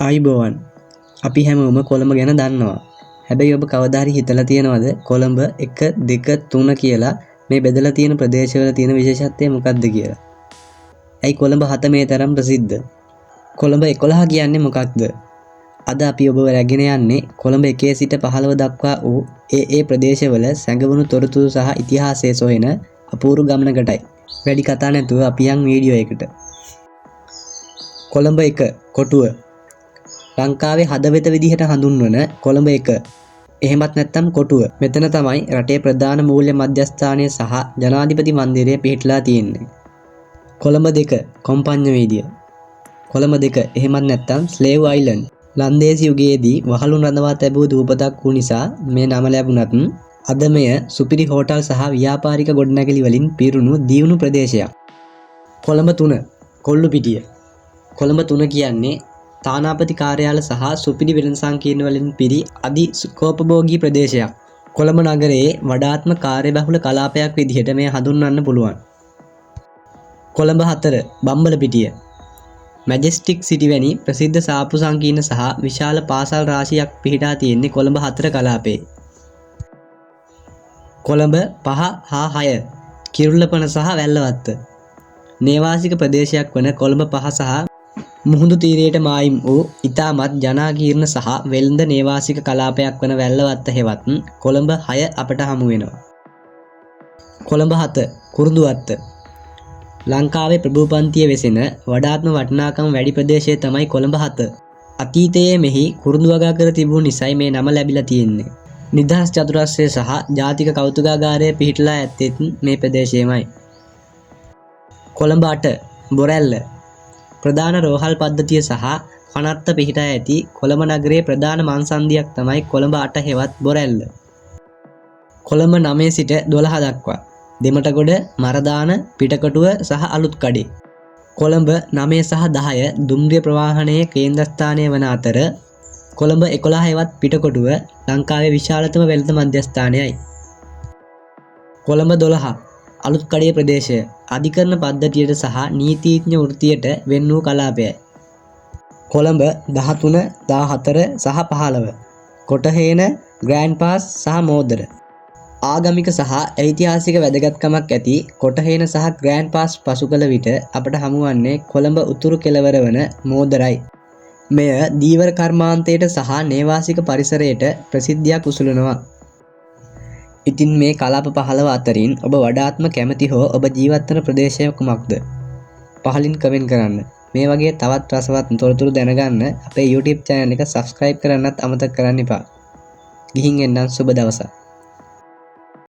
ආයිබෝවන් අපි හැමෝම කොළඹ ගැන දන්නවා. හැබැයි ඔබ කවදා හරි හිතලා තියෙනවද කොළඹ 1 2 3 කියලා මේ බෙදලා තියෙන ප්‍රදේශවල තියෙන විශේෂත්වය මොකක්ද කියලා? ඇයි කොළඹ 7 මේ තරම් ප්‍රසිද්ධ? කොළඹ 11 කියන්නේ මොකක්ද? අද අපි ඔබව රැගෙන යන්නේ කොළඹ 1 සිට 15 දක්වා වූ ඒ ප්‍රදේශවල සැඟවුණු තොරතුරු සහ ඉතිහාසය සොයන අපූර්ව ගමනකටයි. වැඩි කතා නැතුව අපි යන් වීඩියෝ එකට. කොළඹ 1 කොටුව ලංකාවේ හදවත විදිහට හඳුන්වන කොළඹ 1 එහෙමත් නැත්නම් කොටුව. මෙතන තමයි රටේ ප්‍රධාන මූල්‍ය මධ්‍යස්ථානය සහ ජනාධිපති මන්දිරය පිහිටලා තියෙන්නේ. කොළඹ 2 කොම්පඤ්ඤවීදිය. කොළඹ 2 එහෙමත් නැත්නම් ස්ලේව් අයිලන්ඩ්. ලන්දේසි යුගයේදී වහලුන් රඳවා තැබූ දූපතක් වූ නිසා මේ නම ලැබුණත් අද මෙය සුපිරි හෝටල් සහ ව්‍යාපාරික ගොඩනැගිලි වලින් පිරුණු දියුණු ප්‍රදේශයක්. කොළඹ 3 කොල්ලුපිටිය. කොළඹ 3 කියන්නේ තානාපති කාර්යාල සහ සුපිරි වෙළඳ සංකීර්ණ වලින් පිරි අධි සුඛෝපභෝගී ප්‍රදේශයක්. කොළඹ නගරයේ වඩාත්ම කාර්යබහුල කලාපයක් විදිහට මේ හඳුන්වන්න පුළුවන්. කොළඹ 4 බම්බලපිටිය. මැජෙස්ටික් සිටි වැනි ප්‍රසිද්ධ සාප්පු සංකීර්ණ සහ විශාල පාසල් රාශියක් පිහිටා තියෙන්නේ කොළඹ 4 කලාපයේ. කොළඹ 5 හා 6 කිරුළපන සහ වැල්ලවත්ත. නේවාසික ප්‍රදේශයක් වන කොළඹ 5 සහ මුහුදු තීරයට මායිම් වූ ඉතාමත් ජනාකීර්ණ සහ වෙළඳ නේවාසික කලාපයක් වන වැල්ලවත්ත හෙවත් කොළඹ 6 අපට හමු වෙනවා. කොළඹ 7 කුරුඳුවත්ත. ලංකාවේ ප්‍රභූපන්තිය වෙසෙන වඩාත්ම වටිනාකම වැඩි ප්‍රදේශය තමයි කොළඹ 7. අතීතයේ මෙහි කුරුඳු වගා කර තිබුණු නිසයි මේ නම ලැබිලා තියෙන්නේ. නිදහස් චතුරස්‍රය සහ ජාතික කෞතුකාගාරය පිහිටලා ඇත්තෙත් මේ ප්‍රදේශයේමයි. කොළඹ 8 බොරැල්ල. ප්‍රධාන රෝහල් පද්ධතිය සහ කනත්ත පිහිටා ඇති කොළඹ නගරයේ ප්‍රධාන මංසන්ධියක් තමයි කොළඹ 8 හෙවත් බොරැල්ල. කොළඹ 9 සිට 12 දක්වා දෙමටගොඩ, මරදාන, පිටකොටුව සහ අලුත්කඩේ. කොළඹ 9 සහ 10 දුම්රිය ප්‍රවාහනයේ කේන්ද්‍රස්ථානය වන අතර කොළඹ 11 හෙවත් පිටකොටුව ලංකාවේ විශාලතම වෙළඳ මධ්‍යස්ථානයයි. කොළඹ 12 අලුත්කඩේ ප්‍රදේශය අධිකරණ පද්ධතියට සහ නීතිඥ වෘත්තියට වෙන් වූ කලාපයයි. කොළඹ 13, 14 සහ 15 කොටහේන, ග්‍රෑන්ඩ් පාස් සහ මෝදර. ආගමික සහ ඓතිහාසික වැදගත්කමක් ඇති කොටහේන සහ ග්‍රෑන්ඩ් පාස් පසු කළ විට අපට හමුවන්නේ කොළඹ උතුරු කෙළවර වන මෝදරයි. මෙය දීවර කර්මාන්තයට සහ නේවාසික පරිසරයට ප්‍රසිද්ධියක් උසුලනවා. ඉතින් මේ කලාප 15 අතරින් ඔබ වඩාත්ම කැමති හෝ ඔබ ජීවත් වන ප්‍රදේශය කුමක්ද? පහලින් කමෙන්ට් කරන්න. මේ වගේ තවත් රසවත් තොරතුරු දැනගන්න අපේ YouTube channel එක subscribe කරන්නත් අමතක කරන්න එපා. ගිහින් එන්නම් සුබ දවසක්.